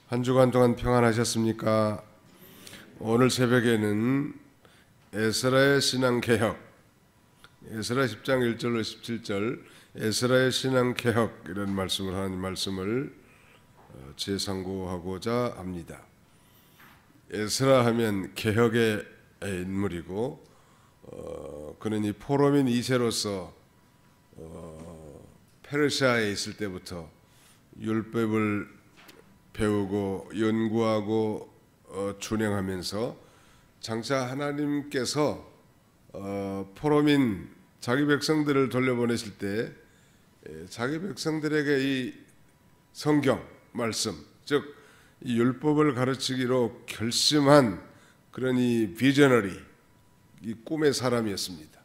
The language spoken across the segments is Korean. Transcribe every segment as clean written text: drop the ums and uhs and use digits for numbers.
한 주간 동안 평안하셨습니까? 오늘 새벽에는 에스라의 신앙개혁, 에스라 10장 1절로 17절 에스라의 신앙개혁 이런 말씀을 하나님 말씀을 재상고하고자 합니다. 에스라 하면 개혁의 인물이고 그는 이 포로민 2세로서 페르시아에 있을 때부터 율법을 배우고 연구하고 준행하면서 장차 하나님께서 포로민 자기 백성들을 돌려보내실 때 자기 백성들에게 이 성경 말씀 즉 이 율법을 가르치기로 결심한 그런 이 비저너리 이 꿈의 사람이었습니다.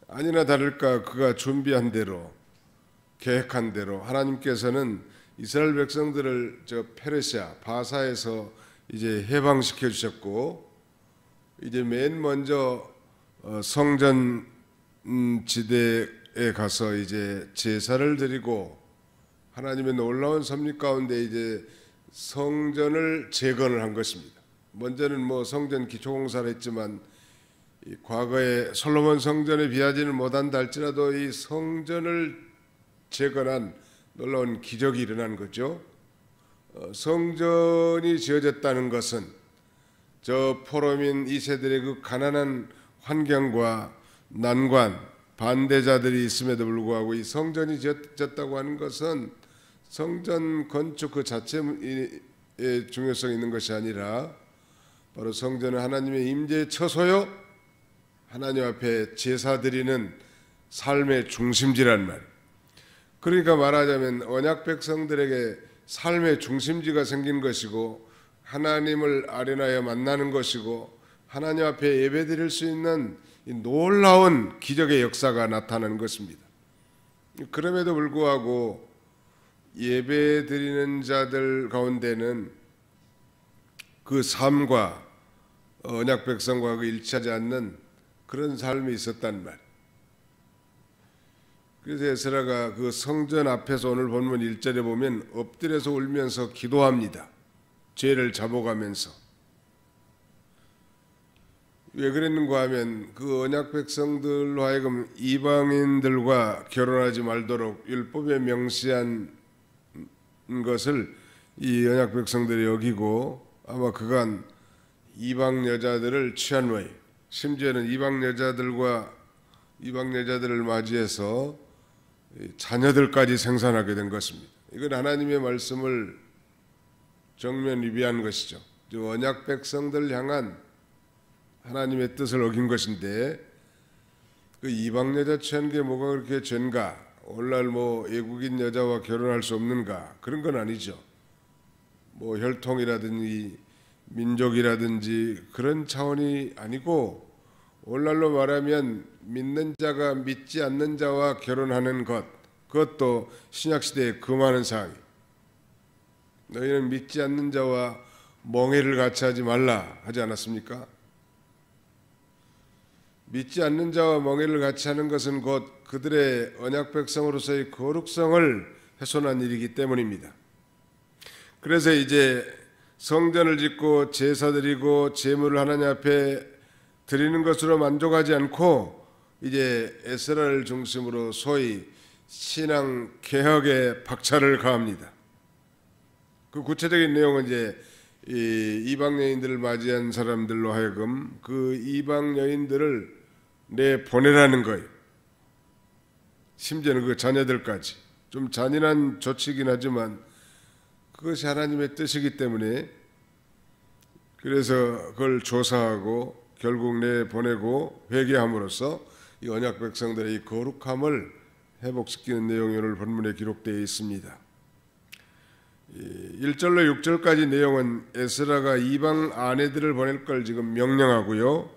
아니나 다를까 그가 준비한 대로 계획한 대로 하나님께서는 이스라엘 백성들을 페르시아 바사에서 이제 해방시켜 주셨고 이제 맨 먼저 성전 지대에 가서 이제 제사를 드리고 하나님의 놀라운 섭리 가운데 이제 성전을 재건을 한 것입니다. 먼저는 뭐 성전 기초 공사를 했지만 과거에 솔로몬 성전에 비하지는 못한다 할지라도 이 성전을 재건한 놀라운 기적이 일어난 거죠. 성전이 지어졌다는 것은 저 포로민 2세들의 그 가난한 환경과 난관, 반대자들이 있음에도 불구하고 이 성전이 지어졌다고 하는 것은 성전 건축 그 자체의 중요성이 있는 것이 아니라 바로 성전은 하나님의 임재의 처소요 하나님 앞에 제사 드리는 삶의 중심지란 말. 그러니까 말하자면 언약 백성들에게 삶의 중심지가 생긴 것이고 하나님을 아련하여 만나는 것이고 하나님 앞에 예배드릴 수 있는 이 놀라운 기적의 역사가 나타나는 것입니다. 그럼에도 불구하고 예배드리는 자들 가운데는 그 삶과 언약 백성과 그 일치하지 않는 그런 삶이 있었단 말. 그래서 에스라가 그 성전 앞에서 오늘 본문 1절에 보면 엎드려서 울면서 기도합니다. 죄를 잡아가면서. 왜 그랬는가 하면 그 언약 백성들로 하여금 이방인들과 결혼하지 말도록 율법에 명시한 것을 이 언약 백성들이 여기고 아마 그간 이방 여자들을 취한 외 심지어는 이방 여자들을 맞이해서 자녀들까지 생산하게 된 것입니다. 이건 하나님의 말씀을 정면 위배한 것이죠. 언약 백성들 향한 하나님의 뜻을 어긴 것인데 그 이방 여자 취한 게 뭐가 그렇게 죄인가? 오늘날 뭐 외국인 여자와 결혼할 수 없는가? 그런 건 아니죠. 뭐 혈통이라든지 민족이라든지 그런 차원이 아니고 오늘날로 말하면 믿는 자가 믿지 않는 자와 결혼하는 것, 그것도 신약시대에 금하는 사항이. 너희는 믿지 않는 자와 멍해를 같이 하지 말라 하지 않았습니까? 믿지 않는 자와 멍해를 같이 하는 것은 곧 그들의 언약 백성으로서의 거룩성을 훼손한 일이기 때문입니다. 그래서 이제 성전을 짓고 제사 드리고 제물을 하나님 앞에 드리는 것으로 만족하지 않고 이제 에스라를 중심으로 소위 신앙 개혁에 박차를 가합니다. 그 구체적인 내용은 이제 이방 여인들을 맞이한 사람들로 하여금 그 이방 여인들을 내보내라는 거예요. 심지어는 그 자녀들까지. 좀 잔인한 조치이긴 하지만 그것이 하나님의 뜻이기 때문에 그래서 그걸 조사하고 결국 내보내고 회개함으로써 이 언약 백성들의 이 거룩함을 회복시키는 내용이 오늘 본문에 기록되어 있습니다. 1절로 6절까지 내용은 에스라가 이방 아내들을 보낼 걸 지금 명령하고요.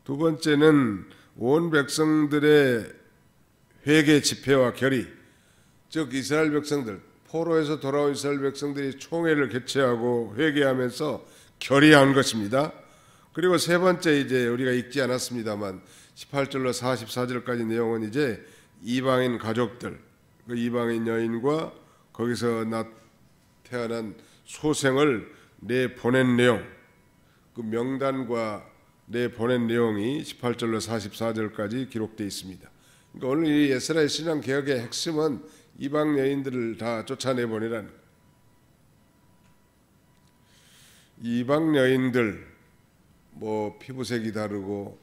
두 번째는 온 백성들의 회개 집회와 결의, 즉 이스라엘 백성들, 포로에서 돌아온 이스라엘 백성들이 총회를 개최하고 회개하면서 결의한 것입니다. 그리고 세 번째 이제 우리가 읽지 않았습니다만 18절로 44절까지 내용은 이제 이방인 가족들, 그 이방인 여인과 거기서 태어난 소생을 내보낸 내용, 그 명단과 내보낸 내용이 18절로 44절까지 기록되어 있습니다. 그러니까 오늘 이 에스라의 신앙 개혁의 핵심은 이방 여인들을 다 쫓아내보내라는 거예요. 이방 여인들 뭐 피부색이 다르고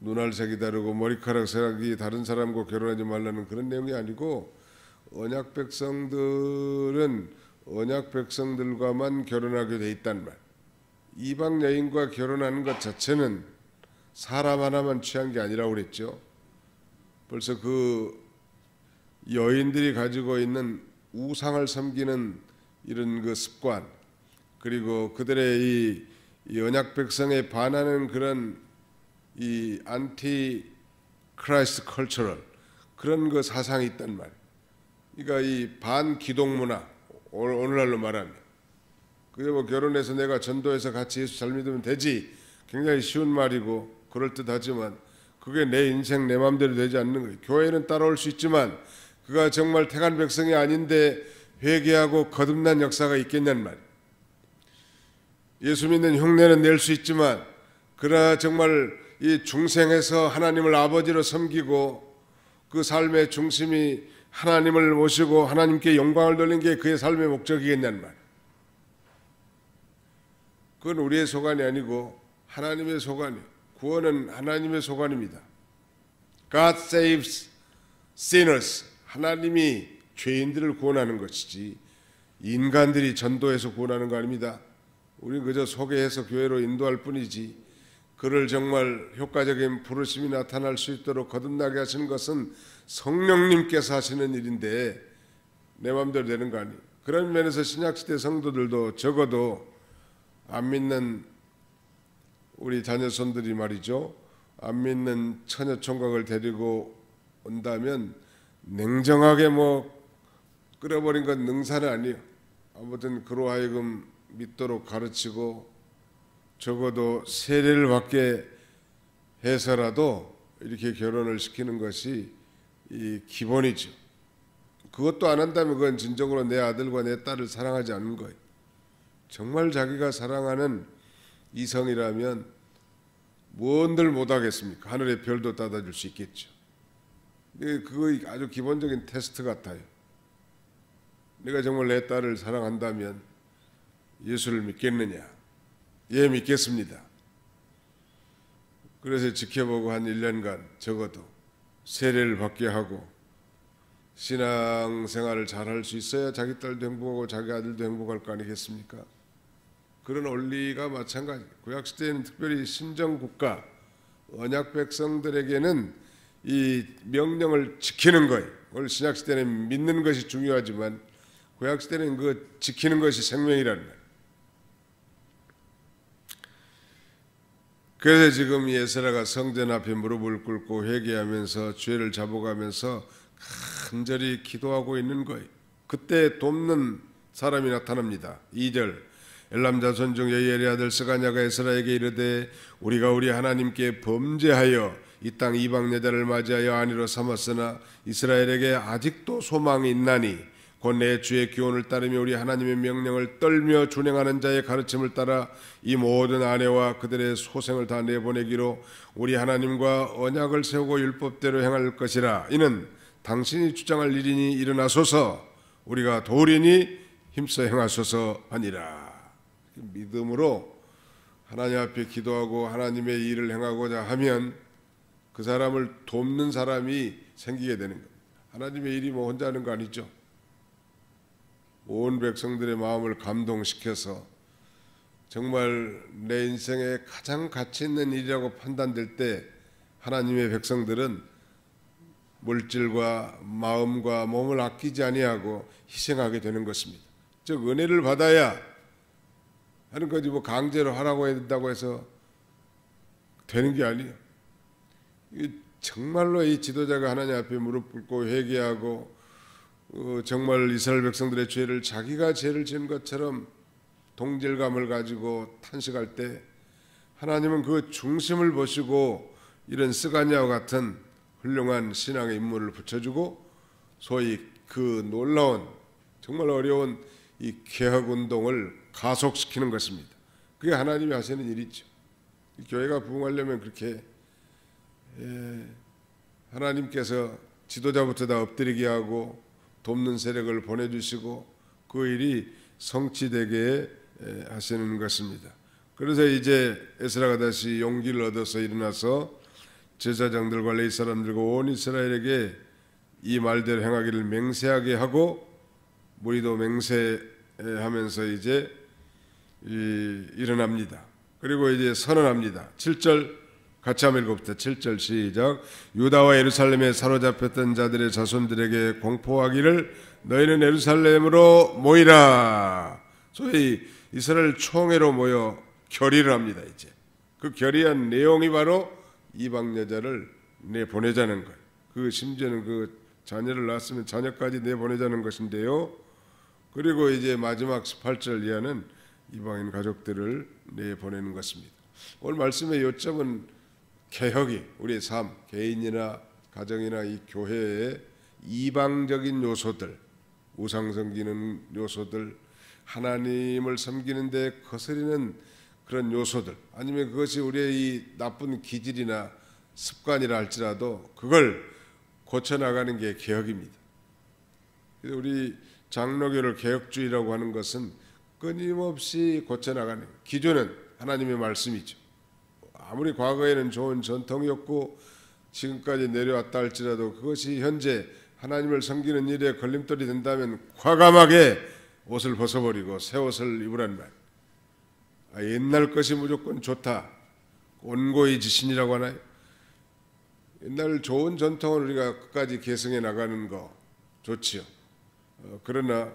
눈알색이 다르고 머리카락 색이 다른 사람과 결혼하지 말라는 그런 내용이 아니고, 언약 백성들은 언약 백성들과만 결혼하게 돼 있단 말. 이방 여인과 결혼하는 것 자체는 사람 하나만 취한 게 아니라고 그랬죠. 벌써 그 여인들이 가지고 있는 우상을 섬기는 이런 그 습관, 그리고 그들의 이 언약 백성에 반하는 그런 이 안티 크라이스트 컬처럴, 그런 그 사상이 있단 말이에요. 그러니까 이 반기독 문화, 오늘날로 말하면 그게 뭐 결혼해서 내가 전도해서 같이 예수 잘 믿으면 되지, 굉장히 쉬운 말이고 그럴듯하지만 그게 내 인생 내 마음대로 되지 않는 거예요. 교회는 따라올 수 있지만 그가 정말 택한 백성이 아닌데 회개하고 거듭난 역사가 있겠냐는 말이에요. 예수 믿는 흉내는 낼 수 있지만 그러나 정말 이 중생에서 하나님을 아버지로 섬기고 그 삶의 중심이 하나님을 모시고 하나님께 영광을 돌리는 게 그의 삶의 목적이겠냐는 말. 그건 우리의 소관이 아니고 하나님의 소관이에요. 구원은 하나님의 소관입니다. God saves sinners. 하나님이 죄인들을 구원하는 것이지 인간들이 전도해서 구원하는 거 아닙니다. 우리는 그저 소개해서 교회로 인도할 뿐이지, 그를 정말 효과적인 부르심이 나타날 수 있도록 거듭나게 하시는 것은 성령님께서 하시는 일인데 내 마음대로 되는 거 아니에요. 그런 면에서 신약시대 성도들도 적어도 안 믿는 우리 자녀손들이 말이죠, 안 믿는 처녀 총각을 데리고 온다면 냉정하게 뭐 끌어버린 건 능사는 아니에요. 아무튼 그로 하여금 믿도록 가르치고 적어도 세례를 받게 해서라도 이렇게 결혼을 시키는 것이 이 기본이죠. 그것도 안 한다면 그건 진정으로 내 아들과 내 딸을 사랑하지 않는 거예요. 정말 자기가 사랑하는 이성이라면 뭔들 못하겠습니까? 하늘의 별도 따다줄 수 있겠죠. 그거 아주 기본적인 테스트 같아요. 내가 정말 내 딸을 사랑한다면 예수를 믿겠느냐? 예, 믿겠습니다. 그래서 지켜보고 한 1년간 적어도 세례를 받게 하고 신앙생활을 잘할 수 있어야 자기 딸도 행복하고 자기 아들도 행복할 거 아니겠습니까? 그런 원리가 마찬가지. 구약시대에는 특별히 신정국가 언약 백성들에게는 이 명령을 지키는 거예요. 오늘 신약시대는 믿는 것이 중요하지만 구약시대는 그 지키는 것이 생명이라는 거예요. 그래서 지금 에스라가 성전 앞에 무릎을 꿇고 회개하면서 죄를 잡아가면서 간절히 기도하고 있는 거예요. 그때 돕는 사람이 나타납니다. 2절, 엘람 자손 중 여이엘의 아들 스가냐가 에스라에게 이르되 우리가 우리 하나님께 범죄하여 이 땅 이방 여자를 맞이하여 아내로 삼았으나 이스라엘에게 아직도 소망이 있나니 곧 내 주의 기원을 따르며 우리 하나님의 명령을 떨며 준행하는 자의 가르침을 따라 이 모든 아내와 그들의 소생을 다 내보내기로 우리 하나님과 언약을 세우고 율법대로 행할 것이라. 이는 당신이 주장할 일이니 일어나소서, 우리가 도리니 힘써 행하소서 하니라. 믿음으로 하나님 앞에 기도하고 하나님의 일을 행하고자 하면 그 사람을 돕는 사람이 생기게 되는 겁니다. 하나님의 일이 뭐 혼자 하는 거 아니죠. 온 백성들의 마음을 감동시켜서 정말 내 인생에 가장 가치 있는 일이라고 판단될 때 하나님의 백성들은 물질과 마음과 몸을 아끼지 아니하고 희생하게 되는 것입니다. 즉 은혜를 받아야 하는 거지 뭐 강제로 하라고 해야 된다고 해서 되는 게 아니에요. 정말로 이 지도자가 하나님 앞에 무릎 꿇고 회개하고 정말 이스라엘 백성들의 죄를 자기가 죄를 지은 것처럼 동질감을 가지고 탄식할 때 하나님은 그 중심을 보시고 이런 스가냐와 같은 훌륭한 신앙의 인물을 붙여주고 소위 그 놀라운 정말 어려운 이 개혁 운동을 가속시키는 것입니다. 그게 하나님이 하시는 일이죠. 교회가 부흥하려면 그렇게 하나님께서 지도자부터 다 엎드리게 하고 돕는 세력을 보내주시고 그 일이 성취되게 하시는 것입니다. 그래서 이제 에스라가 다시 용기를 얻어서 일어나서 제사장들과 레위 사람들과 온 이스라엘에게 이 말대로 행하기를 맹세하게 하고 우리도 맹세하면서 이제 일어납니다. 그리고 이제 선언합니다. 7절 같이 한번 읽어봅시다. 7절 시작. 유다와 예루살렘에 사로잡혔던 자들의 자손들에게 공포하기를 너희는 예루살렘으로 모이라. 소위 이스라엘 총회로 모여 결의를 합니다. 이제 그 결의한 내용이 바로 이방 여자를 내보내자는 거예요. 그 심지어는 그 자녀를 낳았으면 자녀까지 내보내자는 것인데요. 그리고 이제 마지막 18절 이하는 이방인 가족들을 내보내는 것입니다. 오늘 말씀의 요점은 개혁이 우리의 삶, 개인이나 가정이나 이 교회의 이방적인 요소들, 우상 섬기는 요소들, 하나님을 섬기는 데 거스리는 그런 요소들, 아니면 그것이 우리의 이 나쁜 기질이나 습관이라 할지라도 그걸 고쳐나가는 게 개혁입니다. 우리 장로교를 개혁주의라고 하는 것은 끊임없이 고쳐나가는, 기준은 하나님의 말씀이죠. 아무리 과거에는 좋은 전통이었고 지금까지 내려왔다 할지라도 그것이 현재 하나님을 섬기는 일에 걸림돌이 된다면 과감하게 옷을 벗어버리고 새 옷을 입으란 말. 옛날 것이 무조건 좋다, 온고의 지신이라고 하나요? 옛날 좋은 전통을 우리가 끝까지 계승해 나가는 거 좋지요. 그러나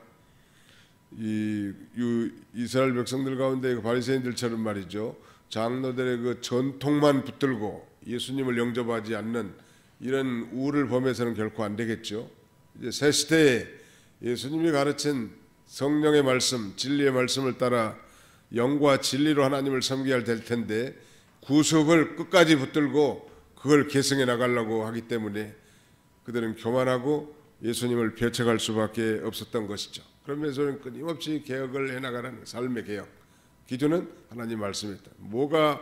이스라엘 백성들 가운데 그 바리새인들처럼 말이죠, 장로들의 그 전통만 붙들고 예수님을 영접하지 않는 이런 우를 범해서는 결코 안 되겠죠. 이제 새 시대에 예수님이 가르친 성령의 말씀, 진리의 말씀을 따라 영과 진리로 하나님을 섬겨야 될 텐데 구습을 끝까지 붙들고 그걸 계승해 나가려고 하기 때문에 그들은 교만하고 예수님을 배척할 수밖에 없었던 것이죠. 그러면서 끊임없이 개혁을 해나가는 삶의 개혁 기준은 하나님 말씀이었다. 뭐가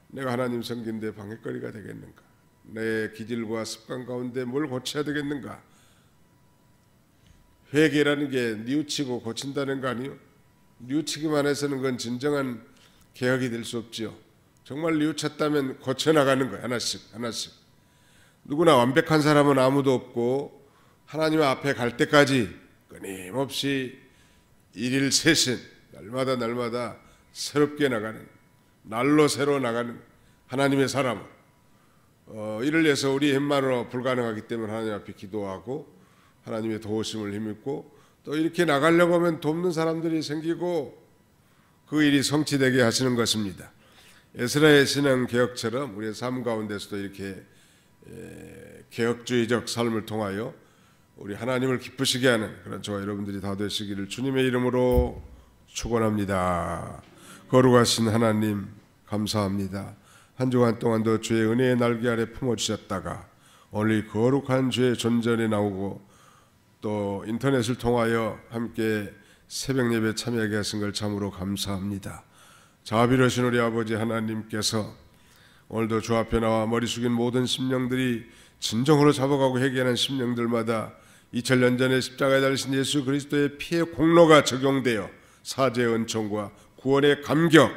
내가 하나님 섬기는데 방해거리가 되겠는가? 내 기질과 습관 가운데 뭘 고쳐야 되겠는가? 회개라는 게 뉘우치고 고친다는 거 아니요? 뉘우치기만 해서는 그건 진정한 개혁이 될 수 없지요. 정말 뉘우쳤다면 고쳐나가는 거예요. 하나씩 하나씩. 누구나 완벽한 사람은 아무도 없고 하나님 앞에 갈 때까지 끊임없이 일일 세신, 날마다 새롭게 나가는, 날로 새로 나가는 하나님의 사람. 이를 위해서 우리 힘만으로 불가능하기 때문에 하나님 앞에 기도하고 하나님의 도우심을 힘입고 또 이렇게 나가려고 하면 돕는 사람들이 생기고 그 일이 성취되게 하시는 것입니다. 에스라의 신앙 개혁처럼 우리의 삶 가운데서도 이렇게 개혁주의적 삶을 통하여 우리 하나님을 기쁘시게 하는 그런 저와 여러분들이 다 되시기를 주님의 이름으로 축원합니다. 거룩하신 하나님 감사합니다. 한 주간 동안도 주의 은혜의 날개 아래 품어주셨다가 오늘 거룩한 주의 존전에 나오고 또 인터넷을 통하여 함께 새벽 예배 참여하게 하신 걸 참으로 감사합니다. 자비로우신 우리 아버지 하나님께서 오늘도 주 앞에 나와 머리 숙인 모든 심령들이 진정으로 잡아가고 회개하는 심령들마다 2000년 전에 십자가에 달리신 예수 그리스도의 피의 공로가 적용되어 사죄의 은총과 구원의 감격을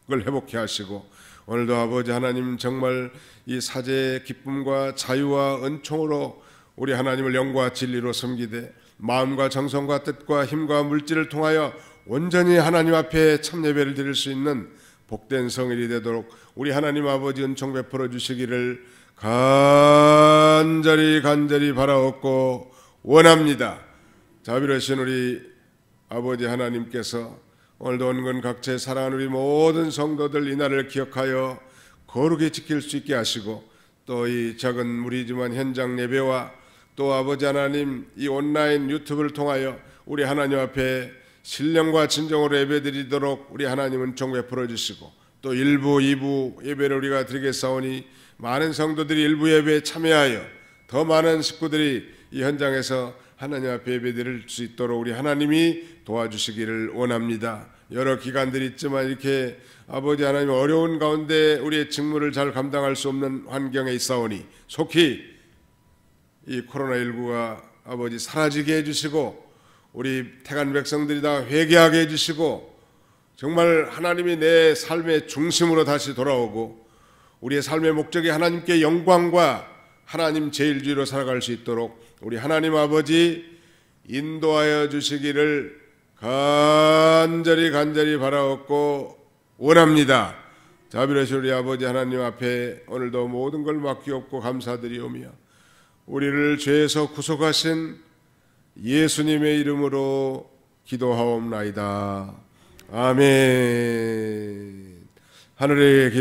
회복해 하시고 오늘도 아버지 하나님 정말 이 사죄의 기쁨과 자유와 은총으로 우리 하나님을 영과 진리로 섬기되 마음과 정성과 뜻과 힘과 물질을 통하여 온전히 하나님 앞에 참 예배를 드릴 수 있는 복된 성일이 되도록 우리 하나님 아버지 은총 베풀어 주시기를 간절히 바라옵고 원합니다. 자비로우신 우리 아버지 하나님께서 오늘도 온건 각처에 사랑하는 우리 모든 성도들 이날을 기억하여 거룩히 지킬 수 있게 하시고 또 이 작은 무리지만 현장 예배와 또 아버지 하나님 이 온라인 유튜브를 통하여 우리 하나님 앞에 신령과 진정으로 예배드리도록 우리 하나님 은총 베풀어 주시고 또 1부, 2부 예배를 우리가 드리겠사오니 많은 성도들이 1부 예배에 참여하여 더 많은 식구들이 이 현장에서 하나님 앞에 예배드릴 수 있도록 우리 하나님이 도와주시기를 원합니다. 여러 기관들이 있지만 이렇게 아버지 하나님 어려운 가운데 우리의 직무를 잘 감당할 수 없는 환경에 있사오니 속히 이 코로나19가 아버지 사라지게 해주시고 우리 택한 백성들이 다 회개하게 해주시고 정말 하나님이 내 삶의 중심으로 다시 돌아오고 우리의 삶의 목적이 하나님께 영광과 하나님 제일주의로 살아갈 수 있도록 우리 하나님 아버지 인도하여 주시기를 간절히 바라옵고 원합니다. 자비로우신 우리 아버지 하나님 앞에 오늘도 모든 걸 맡기옵고 감사드리오며 우리를 죄에서 구속하신 예수님의 이름으로 기도하옵나이다. 아멘. 하늘에